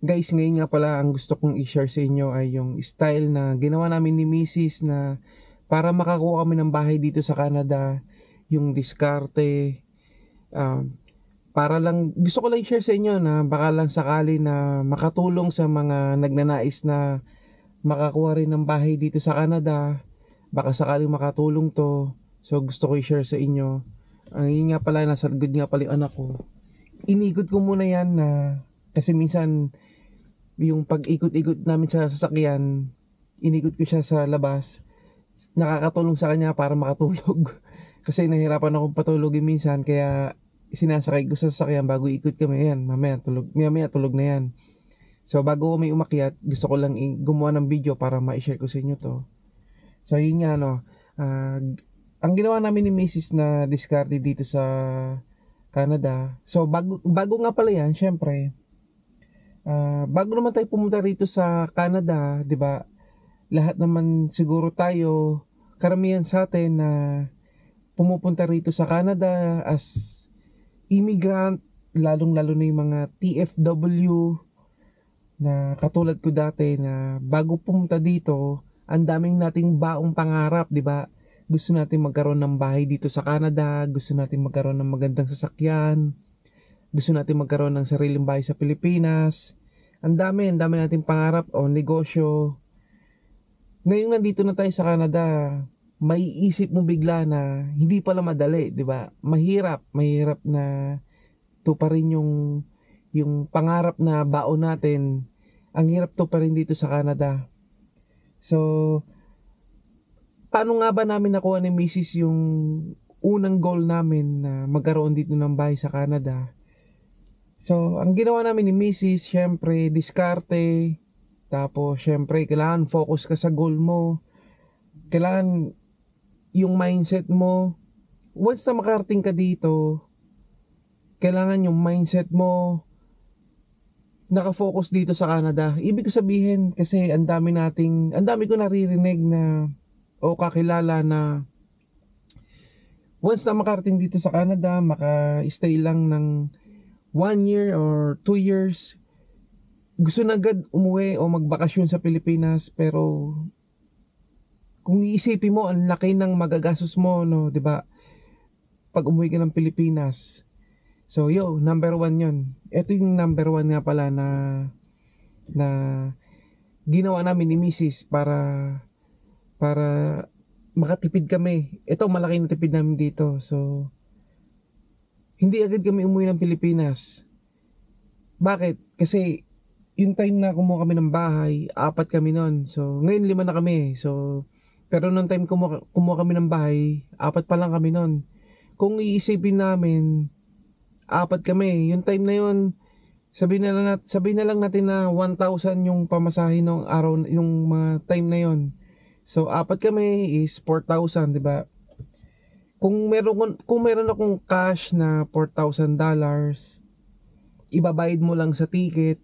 Guys, ngayon nga pala ang gusto kong i-share sa inyo ay yung style na ginawa namin ni Mrs. na para makakuha kami ng bahay dito sa Canada, yung diskarte, um, para lang, gusto ko lang i-share sa inyo na baka lang sakali na makatulong sa mga nagnanais na makakuha rin ng bahay dito sa Canada, baka sakaling makatulong to, so gusto ko i-share sa inyo. Ang yun nga pala, nasa good nga pala yung anak ko. Inikot ko muna yan na, kasi minsan yung pag-ikot-ikot namin sa sasakyan, inikot ko siya sa labas. Nakakatulong sa kanya para makatulog. Kasi nahirapan akong patulogin minsan, kaya sinasakay ko sa sasakyan bago ikot kami. Yan, mamaya tulog na yan. So bago kami umakyat, gusto ko lang gumawa ng video para ma-share ko sa inyo to. So yun nga no, ang ginawa namin ni Mrs. na diskarte dito sa Canada. So bago nga pala yan, syempre, bago naman tayo pumunta rito sa Canada, 'di ba? Lahat naman siguro tayo, karamihan sa atin na pumupunta rito sa Canada as immigrant, lalong-lalo na yung mga TFW na katulad ko dati na bago pumunta dito, ang daming nating baong pangarap, 'di ba? Gusto natin magkaroon ng bahay dito sa Canada, gusto natin magkaroon ng magandang sasakyan, gusto natin magkaroon ng sariling bahay sa Pilipinas. Ang dami nating pangarap o negosyo. Ngayong nandito na tayo sa Canada, maiisip mo bigla na hindi pala madali, 'di ba? Mahirap na tuparin yung pangarap na baon natin. Ang hirap tuparin dito sa Canada. So, paano nga ba namin nakuha ni Mrs. yung unang goal namin na magkaroon dito ng bahay sa Canada? So, ang ginawa namin ni Mrs. syempre, diskarte. Tapos, syempre, kailangan focus ka sa goal mo. Kailangan yung mindset mo. Once na makarating ka dito, kailangan yung mindset mo nakafocus dito sa Canada. Ibig sabihin, kasi ang dami ko naririnig na o kakilala na once na makarating dito sa Canada, maka-stay lang ng 1 year or 2 years, gusto na agad umuwi o magbakasyon sa Pilipinas. Pero kung iisipin mo, ang laki ng magagastos mo, no, 'di ba? Pag umuwi ka ng Pilipinas. So, number one 'yon. Ito yung number one nga pala na ginawa namin ni Mrs. para makatipid kami. Ito, malaki na tipid namin dito. So, hindi agad kami umuwi ng Pilipinas. Bakit? Kasi yung time na kumuha kami ng bahay, 4 kami nun. So, ngayon 5 na kami. So, pero nung time kumuha kami ng bahay, 4 pa lang kami nun. Kung iisipin namin, 4 kami. Yung time na yun, sabihin na lang natin na 1,000 yung pamasahe ng araw, yung mga time na yon. So, 4 kami is 4,000, di ba? Kung meron akong cash na $4,000, ibabayad mo lang sa ticket.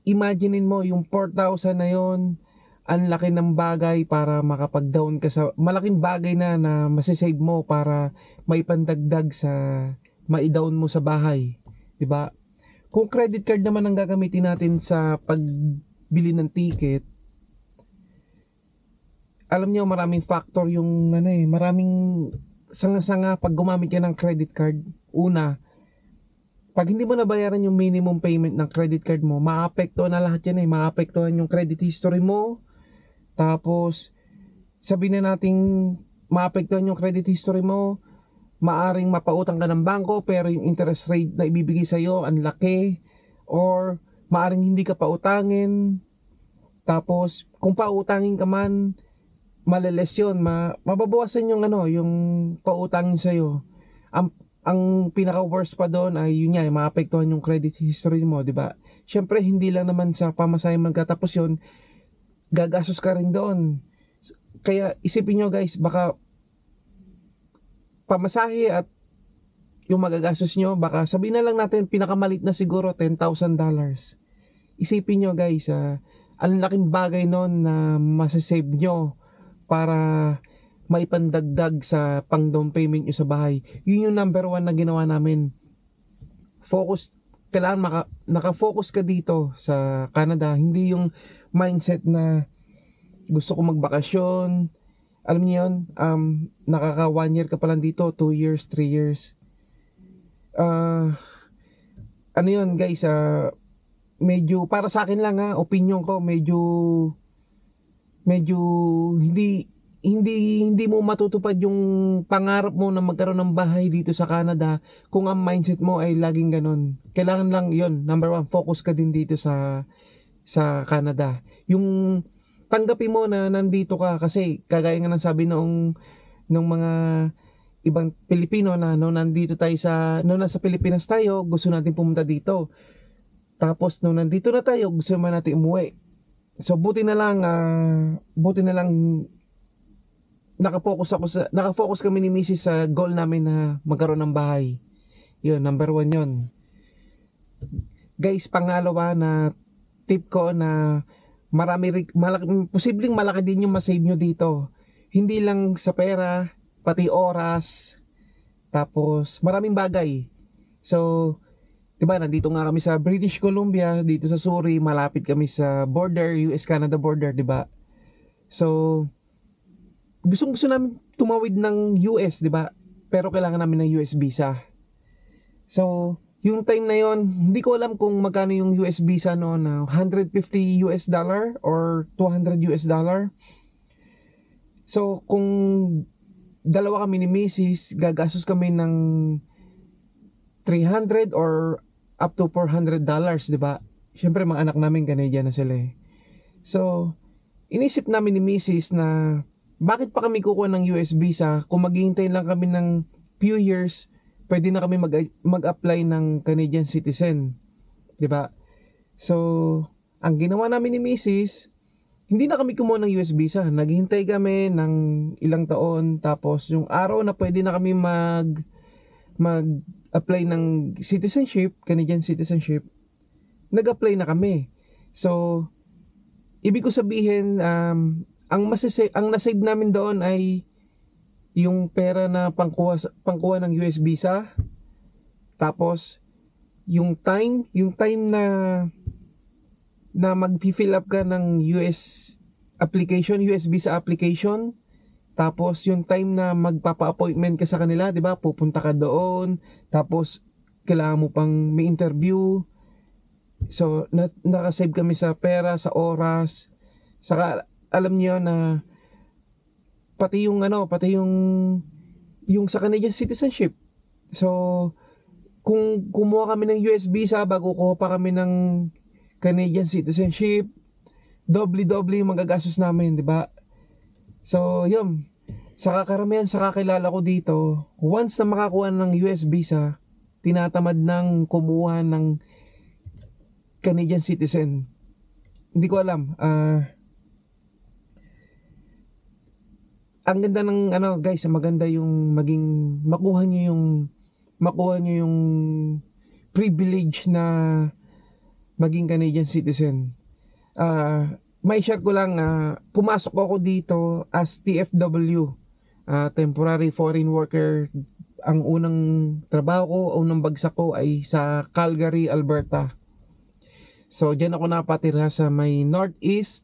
Imaginein mo yung 4,000 na yon, ang laki ng bagay para makapag-down ka sa malaking bagay na masisave mo para may pandagdag sa mai-down mo sa bahay, 'di ba? Kung credit card naman ang gagamitin natin sa pagbili ng ticket, alam niyo maraming factor yung maraming sanga-sanga pag gumamit ka ng credit card. Una, pag hindi mo nabayaran yung minimum payment ng credit card mo, maapektuhan na lahat yan. Maapektuhan yung credit history mo. Tapos, sabihin na nating maapektuhan yung credit history mo, maaring mapautang ka ng bangko pero yung interest rate na ibibigay sa'yo ang laki, or maaring hindi ka pautangin. Tapos, kung pautangin ka man, maleles yun, mababawasan yung pautangin sa'yo. Ang pinaka worst pa doon ay yun nga, maapektuhan yung credit history mo, di ba? Syempre, hindi lang naman sa pamasahe magkatapos yun, gagastos ka rin doon. Kaya isipin nyo guys, baka pamasahe at yung magagastos nyo, baka sabihin na lang natin pinakamalit na siguro $10,000. Isipin nyo guys, ang laking bagay noon na masasave nyo para maipandagdag sa pang down payment nyo sa bahay. Yun yung number one na ginawa namin. Focus kailangan naka-focus ka dito sa Canada. Hindi yung mindset na gusto ko magbakasyon. Alam niyo yun, nakaka 1 year ka pa lang dito, 2 years, 3 years. Ano yun guys, medyo para sa akin lang opinion ko, medyo hindi mo matutupad yung pangarap mo na magkaroon ng bahay dito sa Canada kung ang mindset mo ay laging ganun. Kailangan lang yon, number one, focus ka din dito sa Canada. Yung tanggapin mo na nandito ka, kasi kagaya nga ng sabi ng mga ibang Pilipino na nandito tayo nasa Pilipinas tayo, gusto natin pumunta dito. Tapos nandito na tayo, gusto naman natin umuwi. So buti na lang nakafocus kami ni Mrs. sa goal namin na magkaroon ng bahay. Yun, number 1 yun. Guys, pangalawa na tip ko na posibleng malaki din yung masave nyo dito. Hindi lang sa pera, pati oras, tapos maraming bagay. So, diba, nandito nga kami sa British Columbia, dito sa Surrey, malapit kami sa border, US-Canada border, diba? So, gusto namin tumawid ng US, diba? Pero kailangan namin ng US visa. So, yung time na yon, hindi ko alam kung magkano yung US visa noon, na $150 or $200. So, kung dalawa kami ni Mrs., gagastos kami ng $300 or up to $400, diba? Siyempre, mga anak namin Canadian na sila eh. So, inisip namin ni Mrs. na bakit pa kami kukuha ng US visa kung maghihintay lang kami ng few years, pwede na kami mag-apply ng Canadian citizen, diba? So, ang ginawa namin ni Mrs., hindi na kami kumuha ng US visa. Naghihintay kami ng ilang taon, tapos yung araw na pwede na kami mag-apply ng citizenship, Canadian citizenship, nag-apply na kami. So, ibig ko sabihin, ang nasave namin doon ay yung pera na pangkuha ng US visa, tapos yung time na mag-fill up ka ng US visa application, tapos yung time na magpapa-appointment ka sa kanila, 'di ba? Pupunta ka doon, tapos kailangan mo pang may interview. So nakasave kami sa pera, sa oras. Saka alam niyo na pati yung sa Canadian citizenship. So kung kumuha kami ng US visa bago kuha pa kami ng Canadian citizenship, doble-doble yung magagastos namin, di ba? So, yun. Sa karamihan sa kakilala ko dito, once na makakuha ng US visa, tinatamad ng kumuha ng Canadian citizen. Hindi ko alam. Ang ganda ng guys, maganda yung makuha nyo yung privilege na maging Canadian citizen. May share ko lang, pumasok ako dito as TFW, temporary foreign worker. Ang unang trabaho ko, unang bagsak ko ay sa Calgary, Alberta. So diyan ako napatira sa may Northeast.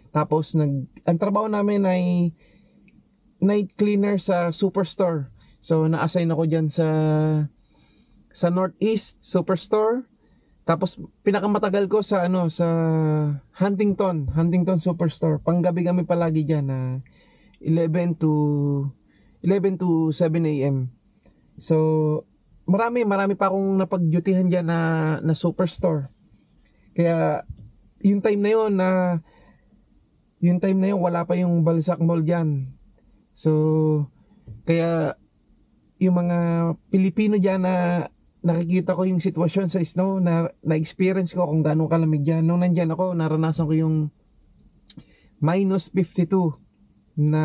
Tapos ang trabaho namin ay night cleaner sa Superstore. So na-assign ako diyan sa Northeast Superstore. Tapos pinakamatagal ko sa Huntington Superstore. Panggabi kami palagi diyan na 11 to 7 AM. So marami pa akong napag-dutyhan diyan na Superstore. Kaya yung time na yon wala pa yung Balzac Mall diyan. So kaya yung mga Pilipino diyan na nakikita ko yung sitwasyon sa snow, na-experience ko kung gaano kalamig dyan. Nung nandyan ako, naranasan ko yung minus 52 na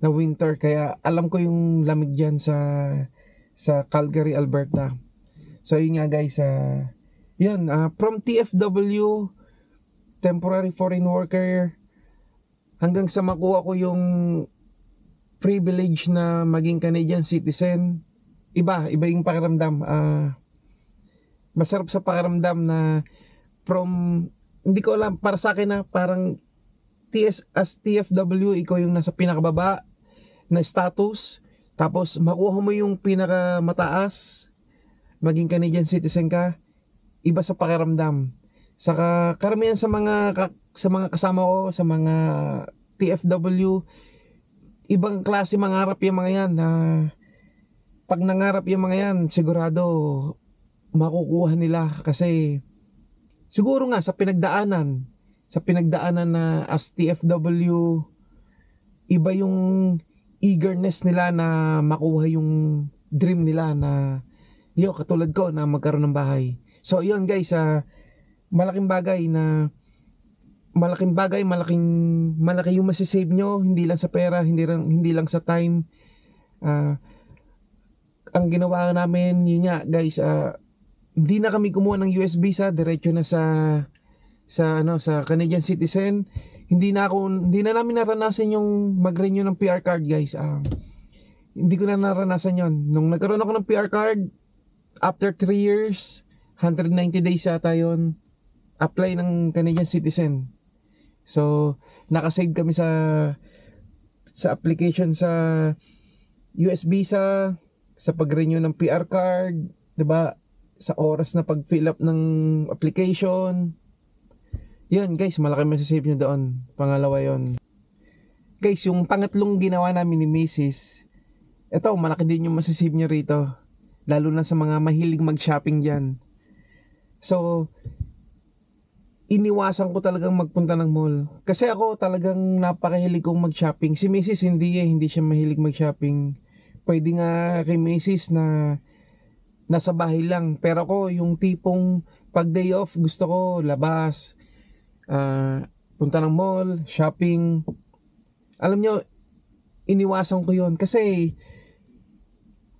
winter. Kaya alam ko yung lamig dyan sa Calgary, Alberta. So yun nga guys, yun, from TFW, temporary foreign worker, hanggang sa makuha ko yung privilege na maging Canadian citizen, iba yung pakiramdam. masarap sa pakiramdam na from, hindi ko alam, para sa akin na parang as TFW, ikaw yung nasa pinakababa na status, tapos makuha mo yung pinakamataas, maging Canadian citizen ka, iba sa pakiramdam. Saka karamihan sa mga kasama ko, sa mga TFW, ibang klase mangarap yung mga yan na pag nangarap yung mga yan, sigurado makukuha nila kasi siguro nga sa pinagdaanan na as TFW, iba yung eagerness nila na makuha yung dream nila na katulad ko na magkaroon ng bahay. So yun guys, malaking bagay na malaki yung masisave nyo, hindi lang sa pera, hindi lang sa time. Ang ginawa namin yun nga guys, hindi na kami kumuha ng US visa, diretso na sa Canadian citizen. Hindi na namin naranasan yung mag-renew ng PR card guys. Hindi ko na naranasan yon. Nung nagkaroon ako ng PR card, after 3 years, 190 days ata yun, apply ng Canadian citizen. So, nakasave kami sa application sa US visa, sa pag-renew ng PR card, 'di ba? Sa oras na pag-fill up ng application. Yan guys, malaki masasave nyo doon. Pangalawa yon. Guys, yung pangatlong ginawa namin ni Mrs. Ito, malaki din yung masasave nyo rito. Lalo na sa mga mahilig mag-shopping dyan. So, iniwasan ko talagang magpunta ng mall. Kasi ako talagang napakahilig kong mag-shopping. Si Mrs. hindi siya mahilig mag-shopping. Pwede nga kay Mrs. na nasa bahay lang. Pero ako, yung tipong pag day off, gusto ko labas, punta ng mall, shopping. Alam nyo, iniwasan ko yon kasi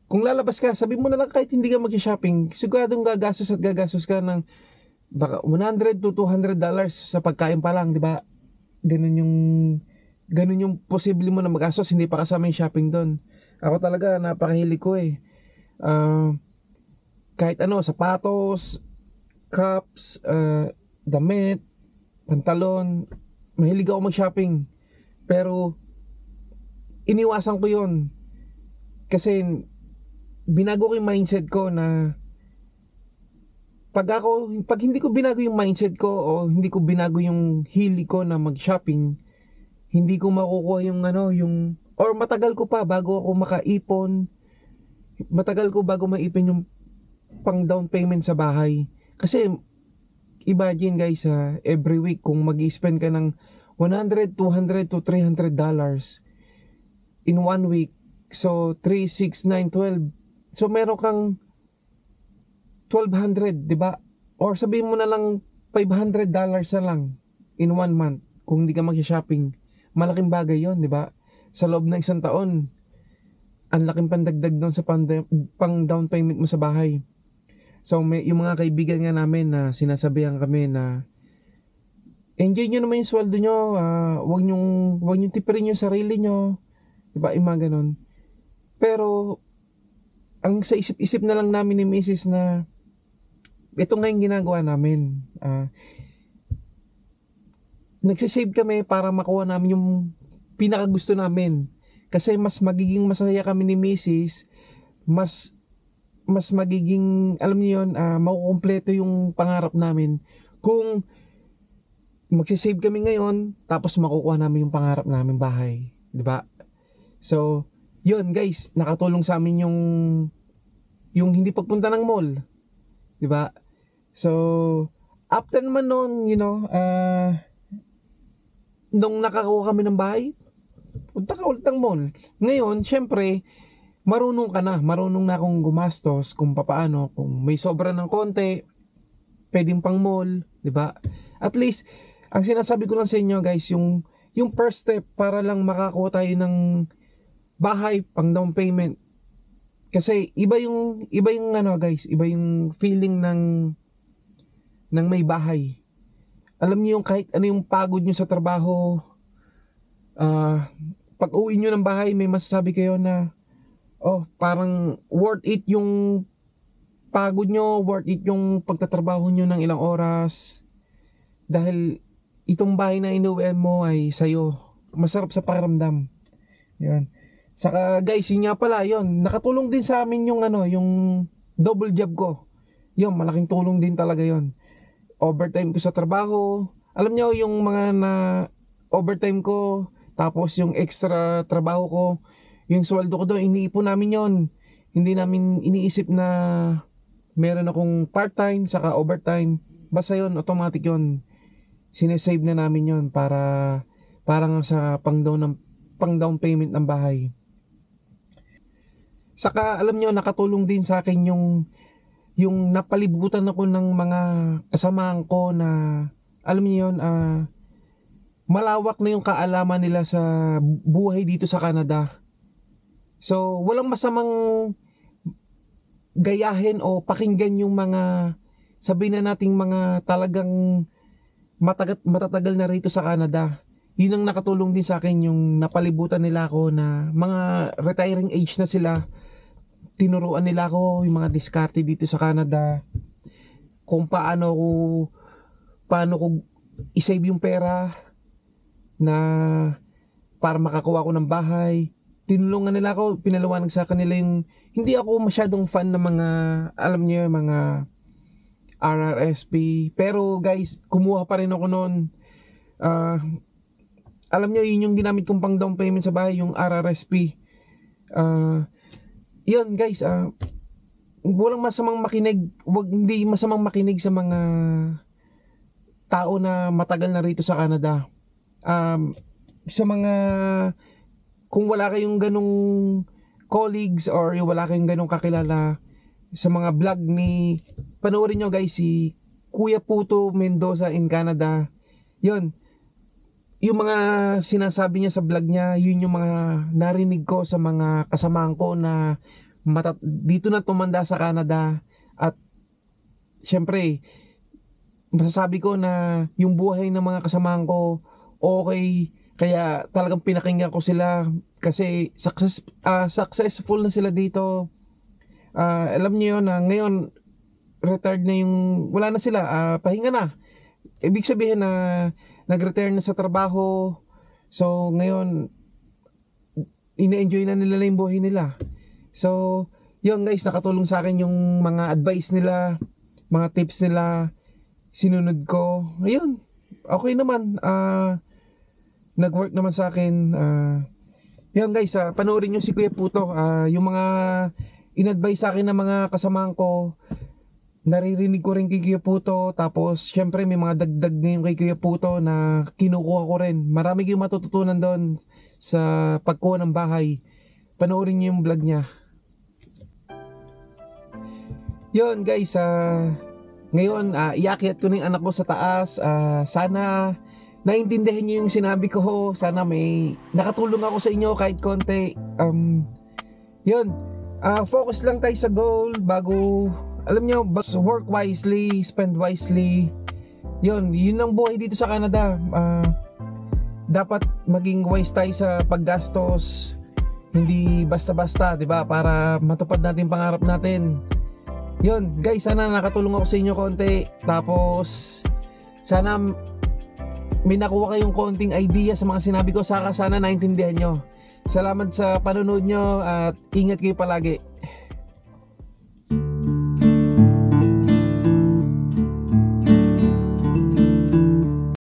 kung lalabas ka, sabi mo na lang kahit hindi ka mag-shopping, siguradong gagastos ka ng baka $100 to $200 sa pagkain pa lang, di ba? Ganun yung posible mo na magastos, hindi pa kasama yung shopping doon. Ako talaga, napakahilig ko eh. Kahit ano, sapatos, cups, damit, pantalon, mahilig ako mag-shopping. Pero, iniwasan ko yon kasi binago ko yung mindset ko na pag hindi ko binago yung mindset ko o hindi ko binago yung hilig ko na mag-shopping, hindi ko makukuha or matagal ko pa bago ako makaipon, matagal ko bago maipon yung pang down payment sa bahay. Kasi imagine guys, every week kung mag-spend ka ng $100, $200 to $300 in 1 week, so 3, 6, 9, 12, so meron kang 1,200, di ba? Or sabihin mo na lang $500 na lang in 1 month kung hindi ka mag-shopping. Malaking bagay yon, di ba? Sa loob ng isang taon, ang laking pandagdag doon sa pang down payment mo sa bahay. So yung mga kaibigan nga namin na sinasabihan kami na enjoy nyo naman yung sweldo nyo, wag nyong tipirin yung sarili nyo, di ba? Yung mga ganun. Pero ang sa isip-isip na lang namin ni Mrs. na ito nga yung ginagawa namin. Nagsisave kami para makuha namin yung pinakagusto namin. Kasi mas magiging masaya kami ni Mrs. Mas magiging, alam niyo yun, makukumpleto yung pangarap namin kung magsisave kami ngayon tapos makukuha namin yung pangarap namin bahay, di ba? So, yun guys, nakatulong sa amin yung hindi pagpunta ng mall, di ba? So, after naman noon, nung nakakuha kami ng bahay, punta ka ulit ng mall. Ngayon, syempre, marunong na akong gumastos kung papaano, kung may sobra ng konti, pwedeng pang mall, di ba? At least, ang sinasabi ko lang sa inyo guys, yung first step para lang makakuha tayo ng bahay, pang down payment. Kasi iba yung guys, iba yung feeling ng may bahay. Alam niyo yung kahit ano yung pagod niyo sa trabaho, pag uwi niyo ng bahay, may masasabi kayo na, oh, parang worth it yung pagod nyo, worth it yung pagtatrabaho nyo ng ilang oras. Dahil itong bahay na inuwian mo ay sa'yo. Masarap sa pakiramdam. Yan. Saka guys, yun nga pala, yun. Nakatulong din sa amin yung yung double job ko. Yun, malaking tulong din talaga yun. Overtime ko sa trabaho. Alam nyo, yung mga na overtime ko, tapos yung extra trabaho ko, yung sweldo ko doon, iniipon namin yon. Hindi namin iniisip na meron akong part-time, saka overtime. Basta yun, automatic yun. Sinesave na namin yon para parang sa pang down payment ng bahay. Saka alam nyo, nakatulong din sa akin yung napalibutan ako ng mga kasamahan ko na alam niyo yun, malawak na yung kaalaman nila sa buhay dito sa Canada. So walang masamang gayahin o pakinggan yung mga, sabihin na nating mga talagang matatagal na rito sa Canada. Yun ang nakatulong din sa akin, yung napalibutan nila ako na mga retiring age na sila. Tinuruan nila ako yung mga diskarte dito sa Canada, kung paano ko i-save yung pera na para makakuha ko ng bahay. Tinulungan nila ako, pinaliwanag sa kanila yung hindi ako masyadong fan ng mga, alam niyo, mga RRSP, pero guys, kumuha pa rin ako noon. Alam niyo, yun yung ginamit kong pang down payment sa bahay, yung RRSP. Yun guys, walang masamang makinig, hindi masamang makinig sa mga tao na matagal na rito sa Canada. Sa mga, kung wala kayong ganong colleagues or wala kayong ganong kakilala sa mga vlog ni, panoorin nyo guys si Kuya Puto Mendoza in Canada. Yun, yung mga sinasabi niya sa vlog niya, yun yung mga narinig ko sa mga kasamahan ko na dito na tumanda sa Canada. At syempre, masasabi ko na yung buhay ng mga kasamahan ko okay, kaya talagang pinakinggan ko sila kasi successful na sila dito. Alam niyo yun na ngayon retired na yung, wala na sila, pahinga na. Ibig sabihin na nag-retire na sa trabaho. So ngayon ina-enjoy na nila yung buhay nila. So yun guys, nakatulong sa akin yung mga advice nila, mga tips nila, sinunod ko. Ayun, okay naman. Nag-work naman sa akin. Yun guys, panoorin nyo si Kuya Puto. Yung mga in-advise sa akin ng mga kasamahan ko, naririnig ko rin kay Kuya Puto. Tapos syempre may mga dagdag ngayon kay Kuya Puto na kinukuha ko rin. Marami kayong matututunan doon sa pagkuha ng bahay. Panoorin nyo yung vlog niya. Yun guys, ngayon iakyat ko na yung anak ko sa taas. Sana naintindihan niyo yung sinabi ko. Sana may nakatulong ako sa inyo kahit konti. Yun, focus lang tayo sa goal bago, alam nyo, work wisely, spend wisely. Yun ang buhay dito sa Canada. Dapat maging wise tayo sa paggastos. Hindi basta-basta, 'di ba? Para matupad natin pangarap natin. Yun guys, sana nakatulong ako sa inyo konti. Tapos sana may nakuha kayong konting idea sa mga sinabi ko. Saka sana naintindihan nyo. Salamat sa panonood nyo at ingat kayo palagi.